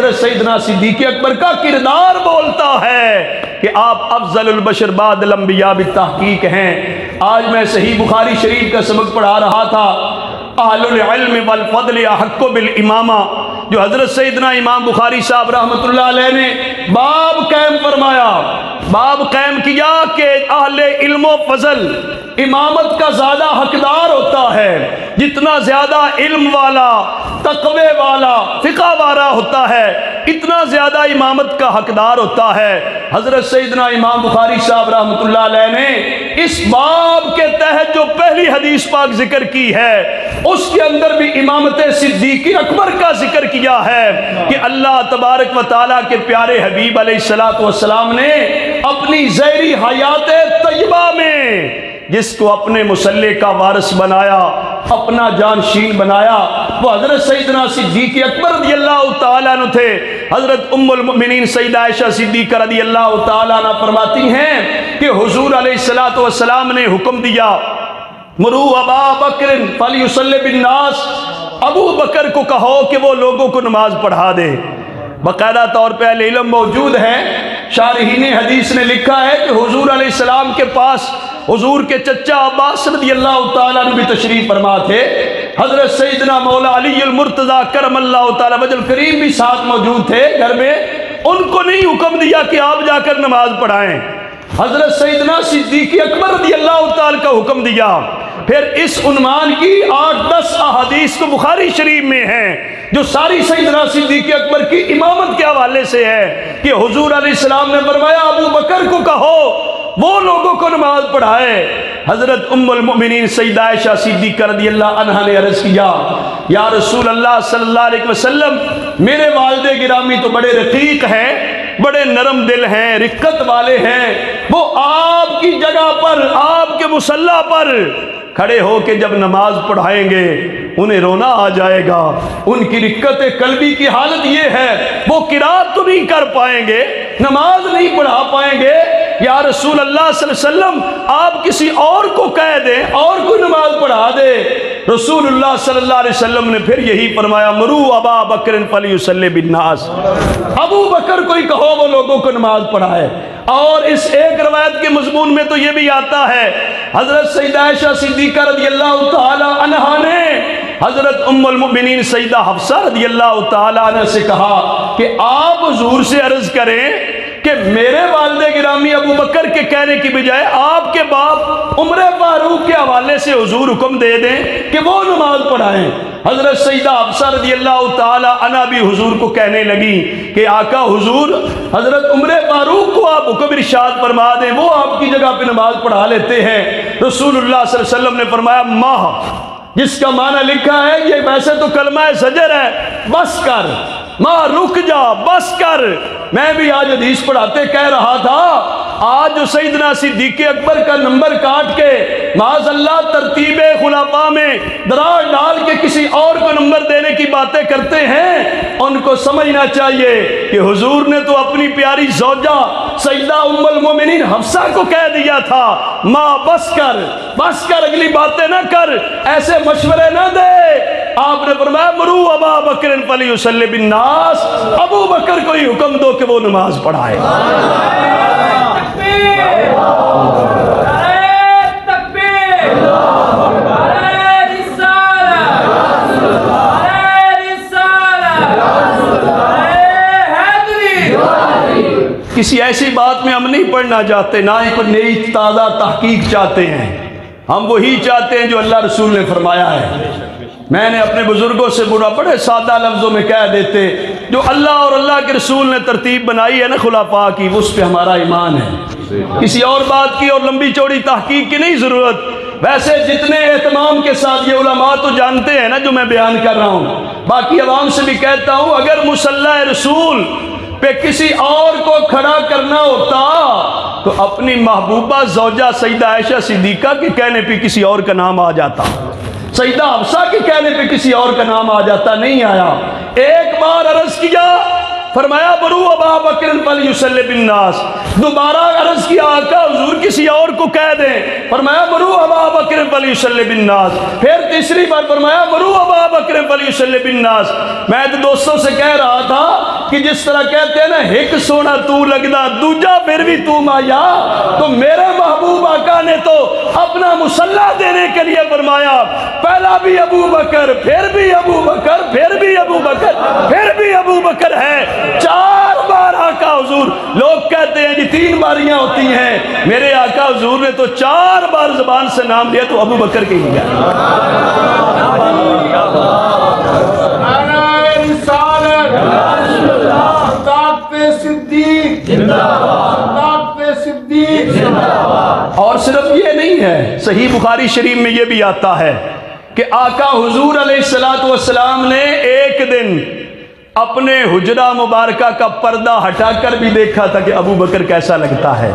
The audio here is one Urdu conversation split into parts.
حضرت سیدنا صدیق اکبر کا کردار بولتا ہے کہ آپ افضل البشر بعد الانبیاء بالتحقیق ہیں۔ آج میں صحیح بخاری شریف کا سبق پڑھا رہا تھا، اہل العلم والفضل احق بالامامہ، جو حضرت سیدنا امام بخاری صاحب رحمۃ اللہ علیہ نے باب قائم فرمایا، باب قائم کیا کہ اہل علم و فضل امامت کا زیادہ حقدار ہوتا ہے، جتنا زیادہ علم والا، تقوی والا، فقہ والا ہوتا ہے، اتنا زیادہ امامت کا حقدار ہوتا ہے۔ حضرت سیدنا امام بخاری صاحب رحمۃ اللہ علیہ نے اس باب کے تحت جو پہلی حدیث پاک ذکر کی ہے اس کے اندر بھی امامت صدیق اکبر کا ذکر کیا ہے کہ اللہ تبارک و تعالیٰ کے پیارے حبیب علیہ السلام نے اپنی ظاہری حیات طیبہ میں جس کو اپنے مصلی کا وارث بنایا، اپنا جانشین بنایا، وہ حضرت سیدنا صدیق اکبر رضی اللہ تعالیٰ عنہ تھے۔ حضرت ام المؤمنین سیدہ عائشہ صدیقہ رضی اللہ تعالیٰ عنہ فرماتی ہیں کہ حضور علیہ السلام نے حکم دیا، مرو ابا بکر فلیصلی بالناس، ابو بکر کو کہو کہ وہ لوگوں کو نماز پڑھا دے۔ باقاعدہ طور پہ اہل علم موجود ہیں، شارحین حدیث نے لکھا ہے کہ حضور علیہ السلام کے پاس حضور کے چچا عباس رضی اللہ تعالیٰ عنہ بھی تشریف فرما تھے، حضرت سیدنا مولا علی المرتضیٰ کرم اللہ تعالیٰ وجہ الکریم بھی ساتھ موجود تھے گھر میں۔ ان کو نہیں حکم دیا کہ آپ جا کر نماز پڑھائیں، حضرت سیدنا صدیق اکبر رضی اللہ تعالیٰ کا حکم دیا۔ پھر اس عنوان کی 8-10 احادیث تو بخاری شریف میں ہیں جو ساری سیدنا صدیق اکبر کی امامت کے حوالے سے ہے کہ حضور علیہ السلام نے فرمایا ابو بکر کو کہو وہ لوگوں کو نماز پڑھائے۔ حضرت ام المؤمنین سیدہ عائشہ صدیقہ رضی اللہ عنہا نے عرض کیا، یا رسول اللہ صلی اللہ علیہ وسلم، میرے والد گرامی تو بڑے رقیق ہیں، بڑے نرم دل ہیں، رقت والے ہیں، وہ آپ کی جگہ پر، آپ کے مصلی پر کھڑے ہو کے جب نماز پڑھائیں گے انہیں رونا آ جائے گا۔ ان کی رقت قلبی کی حالت یہ ہے وہ قرات تو نہیں کر پائیں گے، نماز نہیں پڑھا پائیں گے۔ یا رسول اللہ صلی اللہ علیہ وسلم آپ کسی اور کو کہہ دیں، اور کوئی نماز پڑھا دے۔ رسول اللہ صلی اللہ علیہ وسلم نے پھر یہی فرمایا، مرو ابا بکر فلیصلی بالناس، ابو بکر کو ہی کہو وہ لوگوں کو نماز پڑھائے۔ اور اس ایک روایت کے مضمون میں تو یہ بھی آتا ہے، حضرت سیدہ عائشہ صدیقہ رضی اللہ تعالی عنہا نے حضرت ام المؤمنین سیدہ حفصہ رضی اللہ تعالی عنہ سے کہا کہ آپ حضور سے عرض کریں کہ میرے والد گرامی ابو بکر کے کہنے کی بجائے آپ کے باپ عمر فاروق کے حوالے سے حضور حکم دے دیں کہ وہ نماز پڑھائیں۔ حضرت سیدہ حفصہ رضی اللہ تعالی عنہ بھی حضور کو کہنے لگی کہ آقا حضور، حضرت عمر فاروق کو آپ حکم ارشاد فرما دیں، وہ آپ کی جگہ پہ نماز پڑھا لیتے ہیں۔ رسول اللہ صلی اللہ علیہ وسلم نے فرمایا، ماہ، جس کا معنی لکھا ہے یہ ویسے تو کلمہ زجر ہے، بس کر، ماں رک جا، بس کر۔ میں بھی آج حدیث پڑھاتے کہہ رہا تھا، آج جو سیدنا صدیق اکبر کا نمبر کاٹ کے معاذ اللہ ترتیب خلفاء میں دراز ڈال کے کسی اور کو نمبر دینے کی باتیں کرتے ہیں، ان کو سمجھنا چاہیے کہ حضور نے تو اپنی پیاری زوجہ سیدہ ام المومنین حفصہ کو کہہ دیا تھا، ماں بس کر، بس کر، اگلی باتیں نہ کر، ایسے مشورے نہ دے۔ آپ نے فرمایا، مرو ابا بکر فلیصلی بالناس، ابو بکر کو ہی حکم دو کہ وہ نماز پڑھائے۔ کسی ایسی بات میں ہم نہیں پڑھنا چاہتے، نہ ہی کوئی نئی تازہ تحقیق چاہتے ہیں، ہم وہی چاہتے ہیں جو اللہ رسول نے فرمایا ہے۔ میں نے اپنے بزرگوں سے بڑے سادہ لفظوں میں کہہ دیتے، جو اللہ اور اللہ کے رسول نے ترتیب بنائی ہے نا خلفاء کی، اس پہ ہمارا ایمان ہے، کسی اور بات کی اور لمبی چوڑی تحقیق کی نہیں ضرورت۔ ویسے جتنے اہتمام کے ساتھ یہ علماء تو جانتے ہیں نا جو میں بیان کر رہا ہوں، باقی عوام سے بھی کہتا ہوں، اگر مصلی رسول پہ کسی اور کو کھڑا کرنا ہوتا تو اپنی محبوبہ زوجہ سیدہ عائشہ صدیقہ کے کہنے پہ کسی اور کا نام آ جاتا، سیدہ حفصہ کے کہنے پہ کسی اور کا نام آ جاتا، نہیں آیا۔ ایک بار عرض کیا، فرمایا برو ابا بکر فلیصلی بالناس، دوبارہ عرض کیا آقا حضور کسی اور کو کہہ دیں، فرمایا برو ابا بکر فلیصلی بالناس، پھر تیسری بار فرمایا برو ابا بکر فلیصلی بالناس۔ میں تو دوستوں سے کہہ رہا تھا کہ جس طرح کہتے ہیں نا ایک سونا تو لگدا دوجا پھر بھی تو مایا، تو میرے محبوب آقا نے تو اپنا مصلح دینے کے لیے فرمایا پہلا بھی ابو بکر، پھر بھی ابو بکر، پھر بھی ابو بکر، پھر بھی ابو بکر ہے، 4 بار آقا حضور، لوگ کہتے ہیں جی 3 باریاں ہوتی ہیں، میرے آقا حضور نے تو 4 بار زبان سے نام لیا تو ابو بکر کے ہی گیا۔ اور صرف یہ نہیں ہے، صحیح بخاری شریف میں یہ بھی آتا ہے کہ آقا حضور علیہ السلام نے ایک دن اپنے حجرہ مبارکہ کا پردہ ہٹا کر بھی دیکھا تھا کہ ابو بکر کیسا لگتا ہے،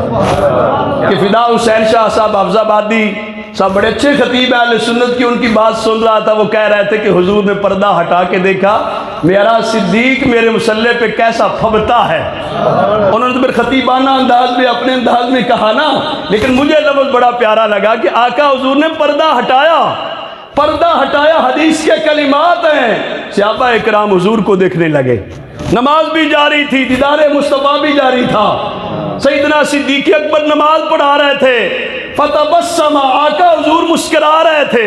کہ فدا حسین شاہ صاحب حفظ آبادی صاحب بڑے اچھے خطیب ہیں اہل سنت کی، ان کی بات سن رہا تھا، وہ کہہ رہے تھے کہ حضور نے پردہ ہٹا کے دیکھا میرا صدیق میرے مصلح پہ کیسا پھبتا ہے۔ انہوں نے تو پھر خطیبانہ انداز میں اپنے انداز میں کہا نا، لیکن مجھے لفظ بڑا پیارا لگا کہ آقا حضور نے پردہ ہٹایا، پردہ ہٹایا، حدیث کے کلمات ہیں، صحابہ اکرام حضور کو دیکھنے لگے، نماز بھی جاری تھی، دیدار مصطفیٰ بھی جاری تھا، سیدنا صدیق اکبر نماز پڑھا رہے تھے، فتبسم، آقا حضور مسکرا رہے تھے،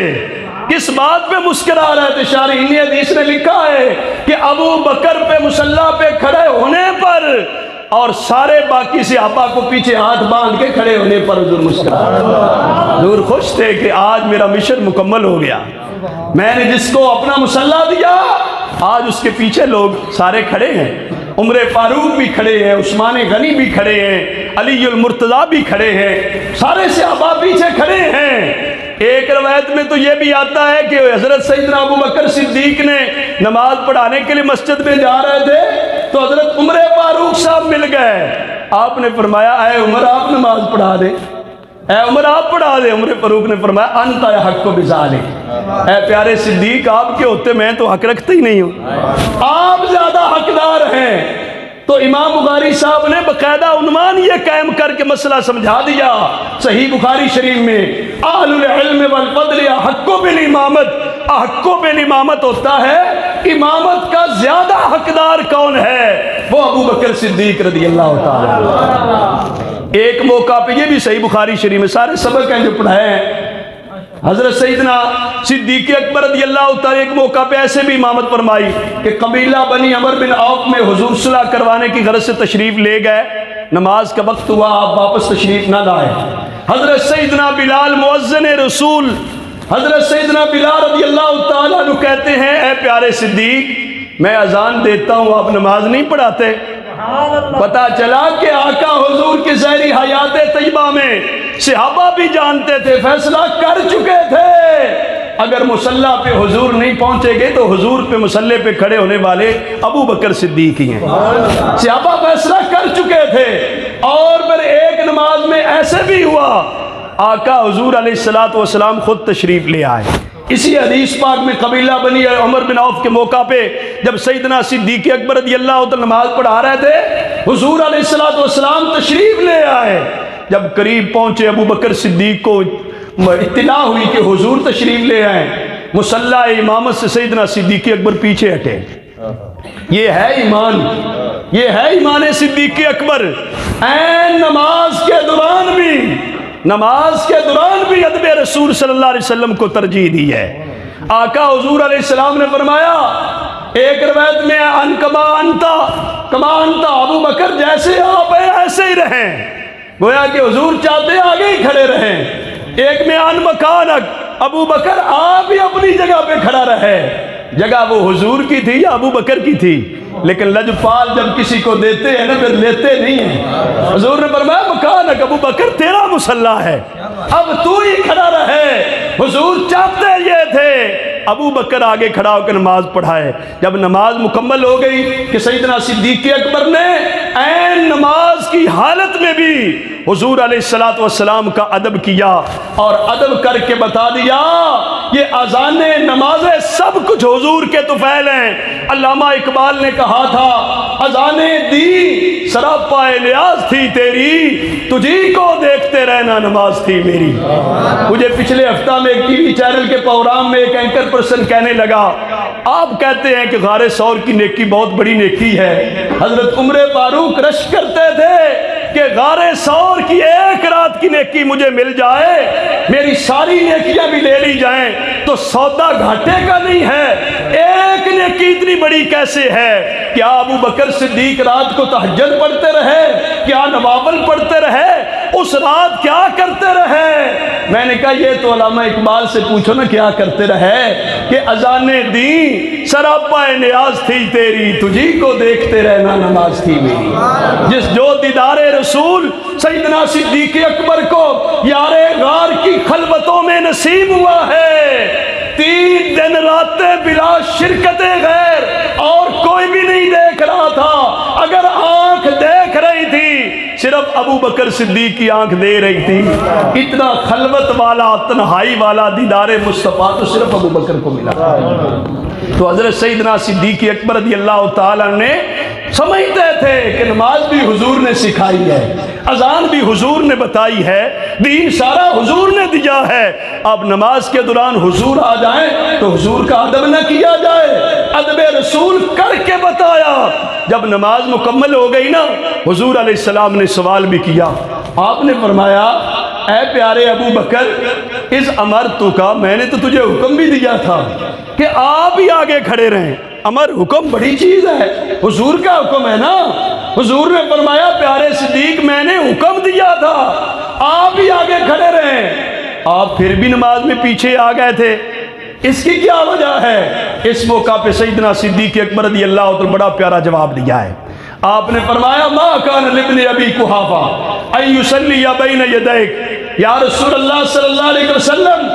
کس بات پہ مسکرا رہے تھے؟ شارحین حدیث نے لکھا ہے کہ ابو بکر پہ مصلی پہ کھڑے ہونے پر اور سارے باقی صحابہ کو پیچھے ہاتھ باندھ کے کھڑے ہونے پر حضور مسکرا رہے تھے، حضور خوش تھے کہ آج میرا مشن مکمل ہو گیا، میں نے جس کو اپنا مصلی دیا آج اس کے پیچھے لوگ سارے کھڑے ہیں، عمر فاروق بھی کھڑے ہیں، عثمان غنی بھی کھڑے ہیں، علی المرتضیٰ بھی کھڑے ہیں، سارے صحابہ پیچھے کھڑے ہیں۔ ایک روایت میں تو یہ بھی آتا ہے کہ حضرت سیدنا ابو بکر صدیق نے نماز پڑھانے کے لیے مسجد میں جا رہے تھے تو حضرت عمر فاروق صاحب مل گئے، آپ نے فرمایا اے عمر آپ نماز پڑھا دیں، اے عمر آپ پڑھا دیں۔ عمر فاروق نے فرمایا انت حق بذالک، اے پیارے صدیق آپ کے ہوتے میں تو حق رکھتا ہی نہیں ہوں، آپ زیادہ حقدار ہیں۔ تو امام بخاری صاحب نے باقاعدہ عنوان یہ قائم کر کے مسئلہ سمجھا دیا صحیح بخاری شریف میں، اہل العلم والفضل احق بالامامت، احق بالامامت ہوتا ہے امامت کا زیادہ حقدار کون ہے؟ وہ ابو بکر صدیق رضی اللہ تعالی۔ ایک موقع پہ یہ بھی صحیح بخاری شریف میں سارے سبق ہیں جو پڑھائے ہیں، حضرت سیدنا صدیق اکبر رضی اللہ تعالیٰ ایک موقع پہ ایسے بھی امامت فرمائی کہ قبیلہ بنی عمر بن عوف میں حضور صلح کروانے کی غرض سے تشریف لے گئے، نماز کا وقت ہوا آپ واپس تشریف نہ لائے، حضرت سیدنا بلال مؤذن رسول، حضرت سیدنا بلال رضی اللہ تعالیٰ عنہ کہتے ہیں اے پیارے صدیق میں اذان دیتا ہوں آپ نماز نہیں پڑھاتے؟ پتہ چلا کہ آقا حضور کی زہری حیات طیبہ میں صحابہ بھی جانتے تھے، فیصلہ کر چکے تھے اگر مصلی پہ حضور نہیں پہنچے گے تو حضور پہ مصلی پہ کھڑے ہونے والے ابو بکر صدیق ہی ہیں، صحابہ فیصلہ کر چکے تھے۔ اور پھر ایک نماز میں ایسے بھی ہوا آقا حضور علیہ السلام خود تشریف لے آئے، اسی حدیث پاک میں قبیلہ بنی عمر بن عوف کے موقع پہ جب سیدنا صدیق اکبر رضی اللہ تعالیٰ نماز پڑھا رہے تھے حضور علیہ السلام تشریف لے آئے، جب قریب پہنچے ابو بکر صدیق کو اطلاع ہوئی کہ حضور تشریف لے آئے، مصلی امامت سے سیدنا صدیق اکبر پیچھے ہٹے۔ یہ ہے ایمان، یہ ہے ایمان صدیق اکبر، این نماز کے دوران بھی ادب رسول صلی اللہ علیہ وسلم کو ترجیح دی ہے۔ آقا حضور علیہ السلام نے فرمایا ایک روایت میں ان کما انتا ابو بکر جیسے آپ ہیں ایسے ہی رہیں، گویا کہ حضور چاہتے آگے ہی کھڑے رہیں۔ ایک میں ان مکانک ابو بکر آپ ہی اپنی جگہ پہ کھڑا رہے، جگہ وہ حضور کی تھی یا ابو بکر کی تھی، لیکن لجپال جب کسی کو دیتے ہیں نا پھر لیتے نہیں ہیں۔ حضور نے فرمایا مکانک ابو بکر تیرا مصلی ہے، اب تو ہی کھڑا رہے۔ حضور چاہتے یہ تھے ابو بکر آگے کھڑا ہو کے نماز پڑھائے۔ جب نماز مکمل ہو گئی کہ سیدنا صدیق اکبر نے عین نماز کی حالت میں بھی حضور علیہ السلام کا ادب کیا اور ادب کر کے بتا دیا یہ اذانیں نمازیں سب کچھ حضور کے طفیل ہیں۔ علامہ اقبال نے کہا تھا اذانیں دی سراپا نیاز تھی تیری، تجھی کو دیکھتے رہنا نماز تھی میری۔ مجھے پچھلے ہفتہ میں ایک ٹی وی چینل کے پروگرام میں ایک اینکر پرسن کہنے لگا، آپ کہتے ہیں کہ غار ثور کی نیکی بہت بڑی نیکی ہے، حضرت عمر فاروق رش کرتے تھے کہ غار ثور کی ایک رات کی نیکی مجھے مل جائے، میری ساری نیکیاں بھی لے لی جائیں تو سودا گھاٹے کا نہیں ہے، ایک نیکی اتنی بڑی کیسے ہے؟ کیا ابو بکر صدیق رات کو تہجد پڑھتے رہے؟ کیا نوافل پڑھتے رہے؟ اس رات کیا کرتے رہے؟ میں نے کہا یہ تو علامہ اقبال سے پوچھو نا کیا کرتے رہے، کہ اذانیں دیں سراپا نیاز تھی تیری، تجھی کو دیکھتے رہنا نماز تھی میری۔ جس جو دیدار رسول سیدنا صدیق اکبر کو یار غار کی خلوتوں میں نصیب ہوا ہے، 3 دن راتیں بلا شرکت غیر اور کوئی بھی نہیں دیکھ رہا تھا، اگر آنکھ دیکھ رہی تھی صرف ابو بکر صدیق کی آنکھ دے رہی تھی۔ اتنا خلوت والا تنہائی والا دیدار مصطفیٰ تو صرف ابو بکر کو ملا۔ تو حضرت سیدنا صدیق اکبر رضی اللہ تعالیٰ نے سمجھتے تھے کہ نماز بھی حضور نے سکھائی ہے، اذان بھی حضور نے بتائی ہے، دین سارا حضور نے دیا ہے، اب نماز کے دوران حضور آ جائیں تو حضور کا ادب نہ کیا جائے، ادب رسول کر کے بتایا۔ جب نماز مکمل ہو گئی نا، حضور علیہ السلام نے سوال بھی کیا، آپ نے فرمایا اے پیارے ابو بکر اس امرتو کا، میں نے تو تجھے حکم بھی دیا تھا کہ آپ ہی آگے کھڑے رہیں، امر حکم بڑی چیز ہے، حضور کا حکم ہے نا۔ حضور نے فرمایا پیارے صدیق میں نے حکم دیا تھا آپ ہی آگے کھڑے رہیں، آپ پھر بھی نماز میں پیچھے آ گئے تھے، اس کی کیا وجہ ہے؟ اس موقع پہ سیدنا صدیق اکبر رضی اللہ عنہ بڑا پیارا جواب دیا ہے۔ آپ نے فرمایا ما کان لابن ابی قحافہ ان یصلی بین یدیک، یا رسول اللہ صلی اللہ علیہ وسلم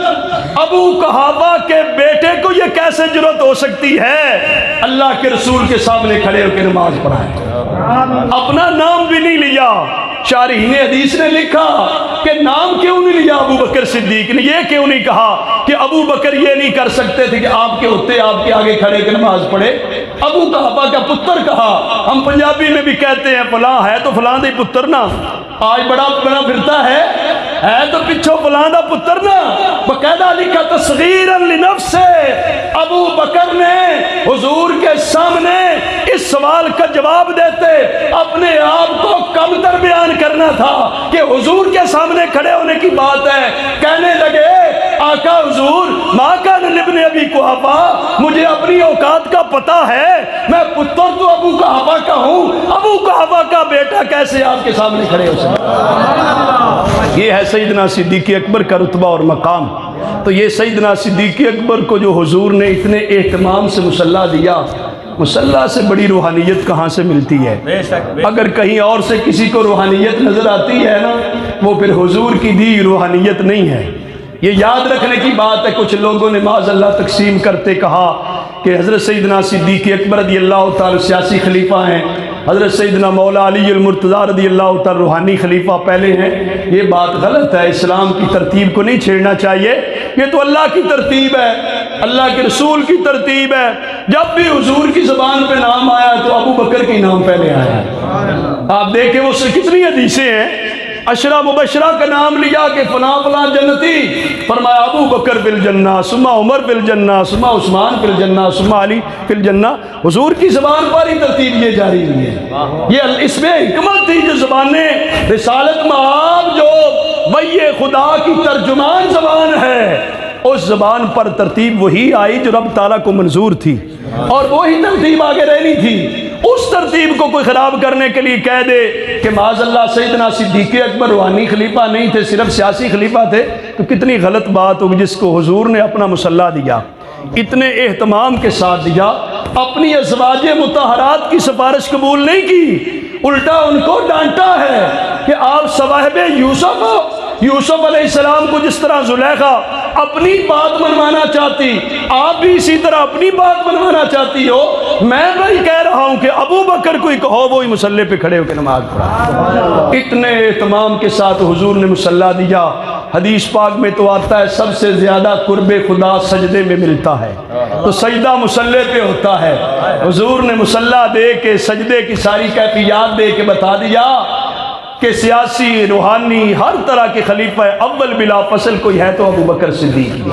ابو قحافہ کے بیٹے کو یہ کیسے جرأت ہو سکتی ہے اللہ کے رسول کے سامنے کھڑے ہو کے نماز پڑھائے؟ اپنا نام بھی نہیں لیا۔ شارحین حدیث نے لکھا کہ نام کیوں نہیں لیا ابو بکر صدیق نے، یہ کیوں نہیں کہا کہ ابو بکر یہ نہیں کر سکتے تھے کہ آپ کے ہوتے آپ کے آگے کھڑے کے نماز پڑھے؟ ابو قحافہ کا پتر کہا، ہم پنجابی میں بھی کہتے ہیں فلاں ہے تو فلاں دے پتر نا، آج بڑا پھرتا ہے تو پچھو فلاں دا پتر نا، باقاعدہ لکھا تصغیرا لنفس سے۔ ابو بکر نے حضور کے سامنے اس سوال کا جواب دیتے اپنے آپ کو کمتر بیان کرنا تھا کہ حضور کے سامنے کھڑے ہونے کی بات ہے۔ کہنے لگے آقا حضور ما کان لابن ابی قحافہ، مجھے اپنی اوقات کا پتہ ہے، میں پتر تو ابو قحافہ کا ہوں، ابو قحافہ کا بیٹا کیسے آپ کے سامنے کھڑے ہو سکتے؟ یہ ہے سیدنا صدیق اکبر کا رتبہ اور مقام۔ تو یہ سیدنا صدیق اکبر کو جو حضور نے اتنے اہتمام سے مصلی دیا، مصلی سے بڑی روحانیت کہاں سے ملتی ہے؟ اگر کہیں اور سے کسی کو روحانیت نظر آتی ہے نا، وہ پھر حضور کی دی روحانیت نہیں ہے۔ یہ یاد رکھنے کی بات ہے۔ کچھ لوگوں نے معاذ اللہ تقسیم کرتے کہا کہ حضرت سیدنا صدیق اکبر رضی اللہ تعالی سیاسی خلیفہ ہیں، حضرت سیدنا مولا علی المرتضیٰ رضی اللہ تعالی روحانی خلیفہ پہلے ہیں۔ یہ بات غلط ہے، اسلام کی ترتیب کو نہیں چھیڑنا چاہیے، یہ تو اللہ کی ترتیب ہے، اللہ کے رسول کی ترتیب ہے۔ جب بھی حضور کی زبان پہ نام آیا تو ابو بکر کی نام پہلے آیا ہے۔ آپ دیکھیں وہ سے کتنی حدیثیں ہیں، عشرہ مبشرہ کا نام لیا کہ فلاں فلاں جنتی، فرمایا ابو بکر فی الجنہ، ثم عمر فی الجنہ، ثم عثمان فی الجنہ، ثم علی فی الجنہ۔ حضور کی زبان پر ہی ترتیب یہ جاری ہوئی ہے۔ یہ اس میں حکمت تھی، جو زبانیں رسالت مآب جو وحی خدا کی ترجمان زبان ہے، اس زبان پر ترتیب وہی آئی جو رب تعالیٰ کو منظور تھی، اور وہی ترتیب آگے رہنی تھی۔ اس ترتیب کو کوئی خراب کرنے کے لیے کہہ دے کہ معاذ اللہ سیدنا صدیق اکبر روحانی خلیفہ نہیں تھے، صرف سیاسی خلیفہ تھے، تو کتنی غلط بات ہوگی۔ جس کو حضور نے اپنا مصلی دیا، اتنے اہتمام کے ساتھ دیا، اپنی ازواج مطہرات کی سفارش قبول نہیں کی، الٹا ان کو ڈانٹا ہے کہ آپ صواحب یوسف علیہ السلام کو جس طرح زلیخا اپنی بات منوانا چاہتی، آپ بھی اسی طرح اپنی بات منوانا چاہتی ہو۔ میں بھائی کہہ رہا ہوں کہ ابو بکر کوئی کہو وہی مصلی پہ کھڑے ہو کے نماز پڑھا۔ اتنے اہتمام کے ساتھ حضور نے مصلی دیا۔ حدیث پاک میں تو آتا ہے سب سے زیادہ قرب خدا سجدے میں ملتا ہے، تو سجدہ مصلی پہ ہوتا ہے۔ حضور نے مصلی دے کے سجدے کی ساری کیفیات دے کے بتا دیا کہ سیاسی، روحانی، ہر طرح کے خلیفہ اول بلا فصل کوئی ہے تو ابو بکر صدیق۔